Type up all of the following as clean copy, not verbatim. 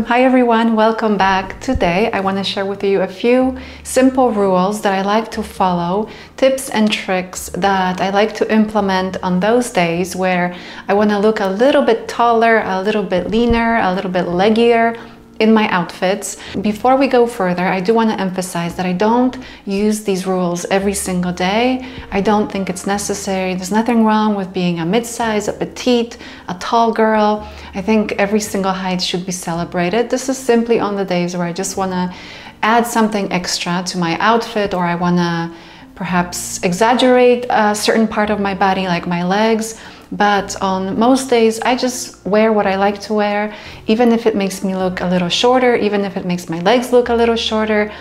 Hi everyone, welcome back. Today I want to share with you a few simple rules that I like to follow, tips and tricks that I like to implement on those days where I want to look a little bit taller, a little bit leaner, a little bit leggier in my outfits. Before we go further, I do want to emphasize that I don't use these rules every single day. I don't think it's necessary. There's nothing wrong with being a mid-size, a petite, a tall girl. I think every single height should be celebrated. This is simply on the days where I just want to add something extra to my outfit, or I want to perhaps exaggerate a certain part of my body, like my legs. But on most days, I just wear what I like to wear, even if it makes me look a little shorter, even if it makes my legs look a little shorter.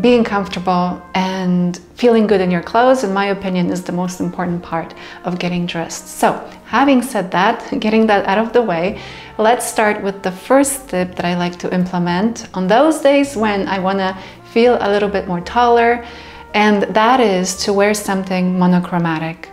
Being comfortable and feeling good in your clothes, in my opinion, is the most important part of getting dressed. So, having said that, getting that out of the way, let's start with the first tip that I like to implement on those days when I want to feel a little bit more taller, and that is to wear something monochromatic.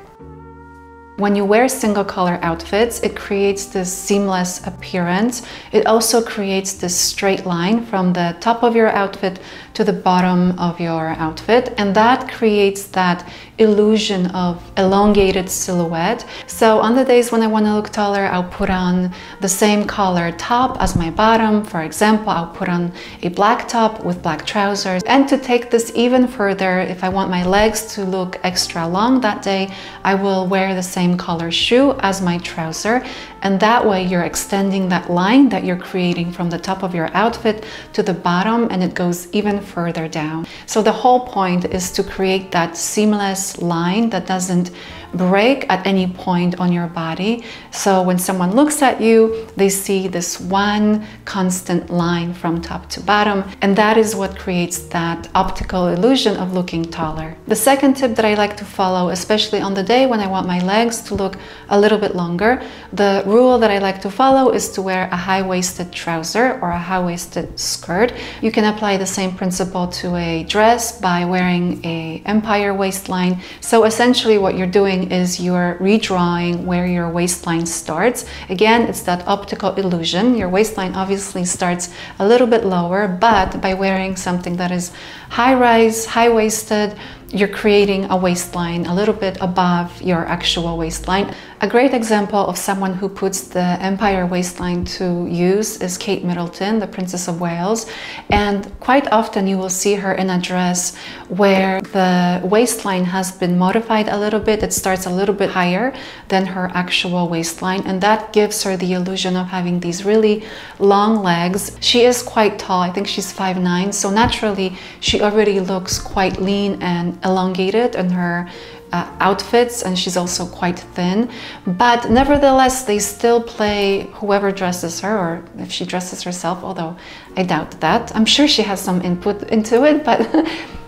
When you wear single color outfits, it creates this seamless appearance. It also creates this straight line from the top of your outfit to the bottom of your outfit, and that creates that illusion of elongated silhouette. So on the days when I want to look taller, I'll put on the same color top as my bottom. For example, I'll put on a black top with black trousers. And to take this even further, if I want my legs to look extra long that day, I will wear the same color shoe as my trouser, and that way you're extending that line that you're creating from the top of your outfit to the bottom, and it goes even further down. So the whole point is to create that seamless line that doesn't break at any point on your body. So when someone looks at you, they see this one constant line from top to bottom, and that is what creates that optical illusion of looking taller. The second tip that I like to follow, especially on the day when I want my legs to look a little bit longer, the rule that I like to follow is to wear a high-waisted trouser or a high-waisted skirt. You can apply the same principle to a dress by wearing an empire waistline. So essentially what you're doing is you're redrawing where your waistline starts. Again, it's that optical illusion. Your waistline obviously starts a little bit lower, but by wearing something that is high-rise, high-waisted, you're creating a waistline a little bit above your actual waistline. A great example of someone who puts the empire waistline to use is Kate Middleton, the Princess of Wales. And quite often you will see her in a dress where the waistline has been modified a little bit. It starts a little bit higher than her actual waistline, and that gives her the illusion of having these really long legs. She is quite tall. I think she's 5'9", so naturally she already looks quite lean and elongated in her outfits, and she's also quite thin, but nevertheless they still play whoever dresses her, or if she dresses herself, although I doubt that. I'm sure she has some input into it, but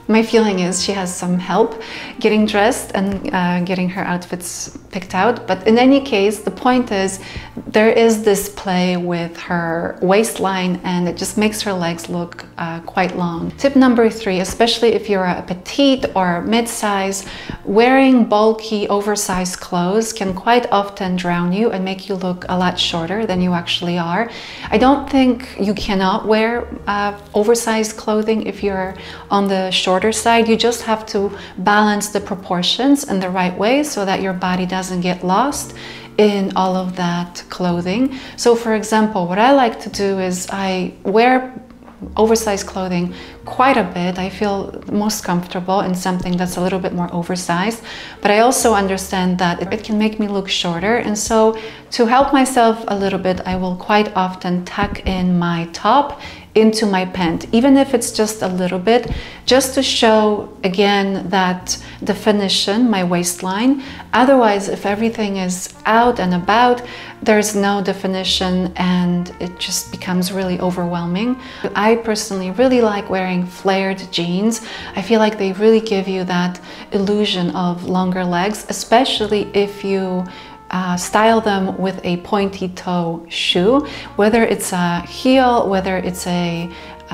my feeling is she has some help getting dressed and getting her outfits picked out. But in any case, the point is there is this play with her waistline, and it just makes her legs look quite long. Tip number 3, especially if you're a petite or mid-size, wearing bulky, oversized clothes can quite often drown you and make you look a lot shorter than you actually are. I don't think you cannot wear oversized clothing if you're on the shorter side. You just have to balance the proportions in the right way so that your body doesn't get lost in all of that clothing. So for example, what I like to do is I wear oversized clothing quite a bit. I feel most comfortable in something that's a little bit more oversized, but I also understand that it can make me look shorter, and so to help myself a little bit, I will quite often tuck in my top into my pant, even if it's just a little bit, just to show again that definition, my waistline. Otherwise, if everything is out and about, there's no definition and it just becomes really overwhelming. I personally really like wearing flared jeans. I feel like they really give you that illusion of longer legs, especially if you style them with a pointy toe shoe, whether it's a heel, whether it's a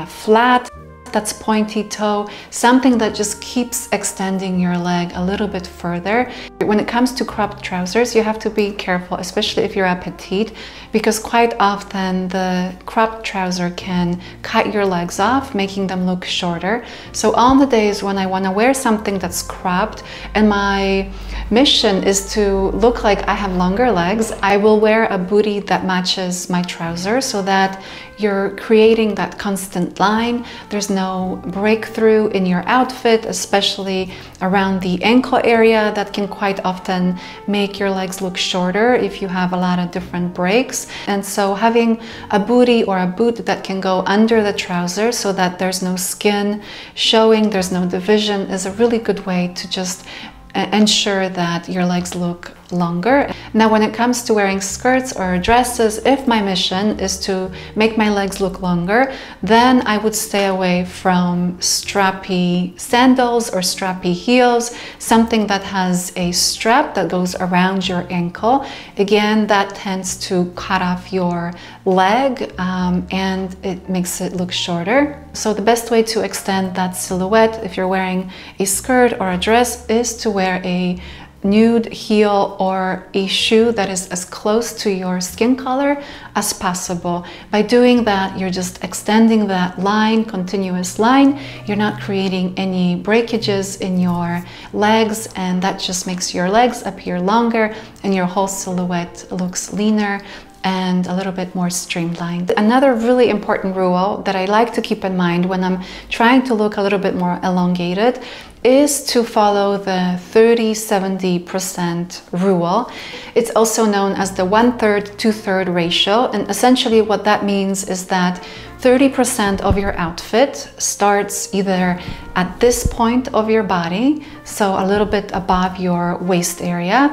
flat that's pointy toe, something that just keeps extending your leg a little bit further. When it comes to cropped trousers, you have to be careful, especially if you're a petite, because quite often the cropped trouser can cut your legs off, making them look shorter. So on the days when I want to wear something that's cropped and my mission is to look like I have longer legs, I will wear a bootie that matches my trouser so that you're creating that constant line. There's no breakthrough in your outfit, especially around the ankle area that can quite often make your legs look shorter if you have a lot of different breaks. And so having a bootie or a boot that can go under the trouser so that there's no skin showing, there's no division, is a really good way to just ensure that your legs look longer. Now, when it comes to wearing skirts or dresses, if my mission is to make my legs look longer, then I would stay away from strappy sandals or strappy heels, something that has a strap that goes around your ankle. Again, that tends to cut off your leg and it makes it look shorter. So the best way to extend that silhouette if you're wearing a skirt or a dress is to wear a nude heel or a shoe that is as close to your skin color as possible. By doing that, you're just extending that line, continuous line. You're not creating any breakages in your legs, and that just makes your legs appear longer and your whole silhouette looks leaner and a little bit more streamlined. Another really important rule that I like to keep in mind when I'm trying to look a little bit more elongated is to follow the 30-70% rule. It's also known as the 1/3, 2/3 ratio. And essentially what that means is that 30% of your outfit starts either at this point of your body, so a little bit above your waist area,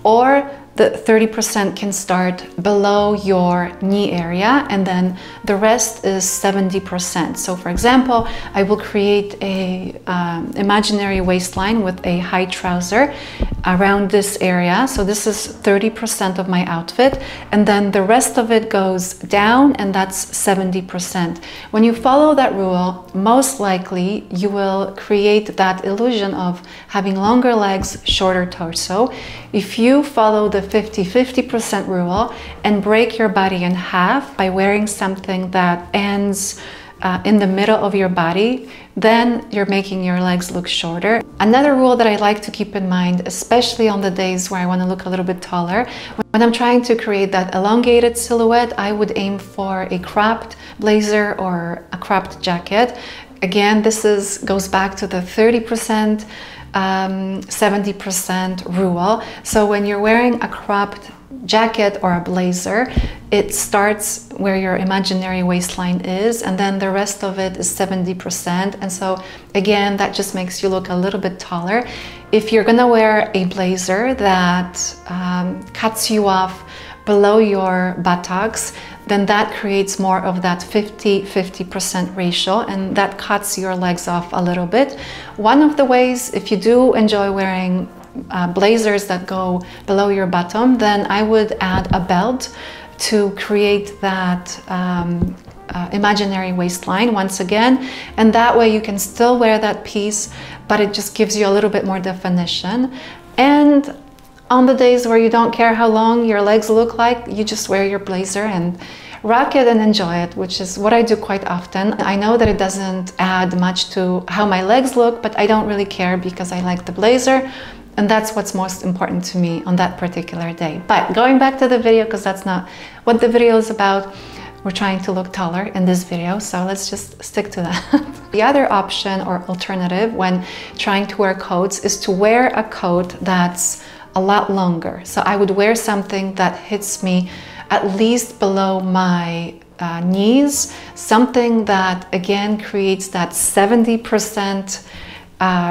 or the 30% can start below your knee area, and then the rest is 70%. So for example, I will create a imaginary waistline with a high trouser around this area. So this is 30% of my outfit, and then the rest of it goes down, and that's 70%. When you follow that rule, most likely you will create that illusion of having longer legs, shorter torso. If you follow the 50-50% rule and break your body in half by wearing something that ends in the middle of your body, then you're making your legs look shorter. Another rule that I like to keep in mind, especially on the days where I want to look a little bit taller, when I'm trying to create that elongated silhouette, I would aim for a cropped blazer or a cropped jacket. Again, this goes back to the 30%, 70% rule. So when you're wearing a cropped jacket or a blazer, it starts where your imaginary waistline is, and then the rest of it is 70%. And so again, that just makes you look a little bit taller. If you're gonna wear a blazer that cuts you off below your buttocks, then that creates more of that 50-50% ratio, and that cuts your legs off a little bit. One of the ways, if you do enjoy wearing blazers that go below your bottom, then I would add a belt to create that imaginary waistline once again, and that way you can still wear that piece, but it just gives you a little bit more definition. And on the days where you don't care how long your legs look like, you just wear your blazer and rock it and enjoy it, which is what I do quite often. I know that it doesn't add much to how my legs look, but I don't really care because I like the blazer, and that's what's most important to me on that particular day. But going back to the video, because that's not what the video is about, we're trying to look taller in this video, so let's just stick to that. The other option or alternative when trying to wear coats is to wear a coat that's a lot longer. So I would wear something that hits me at least below my knees, something that again creates that 70%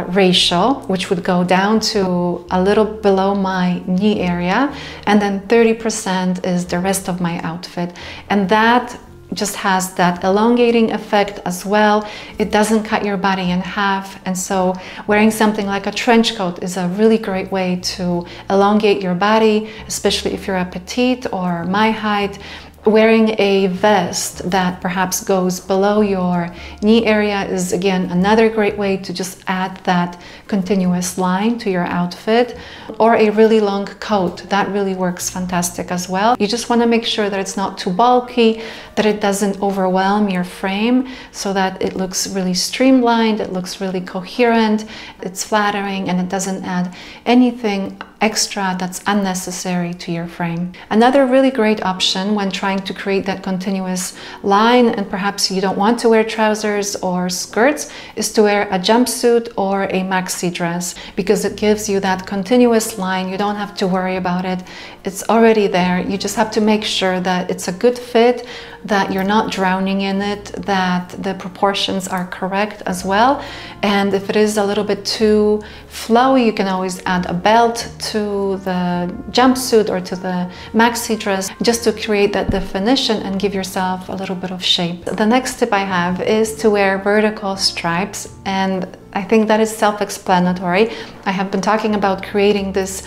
ratio, which would go down to a little below my knee area, and then 30% is the rest of my outfit. And that just has that elongating effect as well. It doesn't cut your body in half, and so wearing something like a trench coat is a really great way to elongate your body, especially if you're a petite or my height. Wearing a vest that perhaps goes below your knee area is again another great way to just add that continuous line to your outfit. Or a really long coat, that really works fantastic as well. You just want to make sure that it's not too bulky, that it doesn't overwhelm your frame, so that it looks really streamlined, it looks really coherent, it's flattering, and it doesn't add anything extra that's unnecessary to your frame. Another really great option when trying to create that continuous line, and perhaps you don't want to wear trousers or skirts, is to wear a jumpsuit or a maxi dress, because it gives you that continuous line. You don't have to worry about it. It's already there. You just have to make sure that it's a good fit, that you're not drowning in it, that the proportions are correct as well. And if it is a little bit too flowy, you can always add a belt to the jumpsuit or to the maxi dress, just to create that definition and give yourself a little bit of shape. The next tip I have is to wear vertical stripes, and I think that is self-explanatory. I have been talking about creating this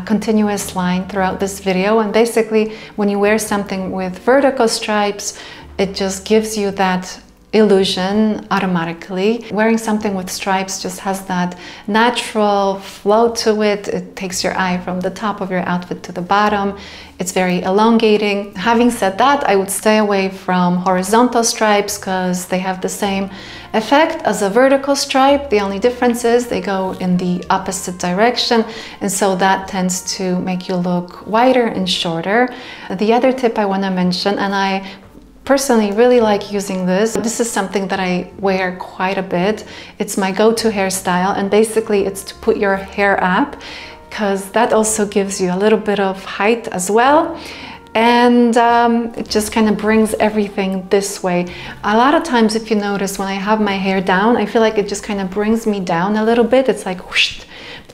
continuous line throughout this video, and basically when you wear something with vertical stripes, it just gives you that illusion automatically. Wearing something with stripes just has that natural flow to it. It takes your eye from the top of your outfit to the bottom. It's very elongating. Having said that, I would stay away from horizontal stripes because they have the same effect as a vertical stripe. The only difference is they go in the opposite direction, and so that tends to make you look wider and shorter. The other tip I want to mention, and I personally really like using this. This is something that I wear quite a bit. It's my go-to hairstyle, and basically it's to put your hair up, because that also gives you a little bit of height as well. And it just kind of brings everything this way. A lot of times, if you notice, when I have my hair down, I feel like it just kind of brings me down a little bit. It's like whoosh.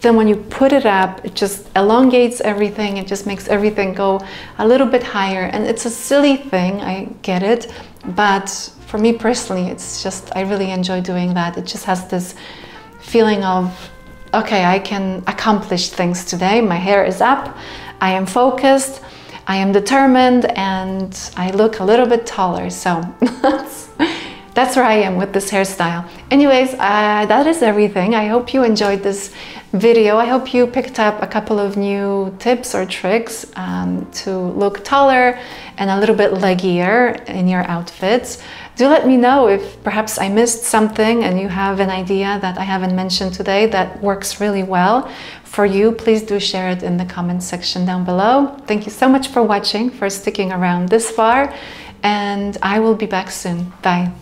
Then when you put it up, it just elongates everything. It just makes everything go a little bit higher. And it's a silly thing, I get it. But for me personally, it's just, I really enjoy doing that. It just has this feeling of, okay, I can accomplish things today. My hair is up, I am focused, I am determined, and I look a little bit taller. So that's where I am with this hairstyle. Anyways, that is everything. I hope you enjoyed this video. I hope you picked up a couple of new tips or tricks to look taller and a little bit leggier in your outfits. Do let me know if perhaps I missed something and you have an idea that I haven't mentioned today that works really well for you. Please do share it in the comment section down below. Thank you so much for watching, for sticking around this far, and I will be back soon. Bye.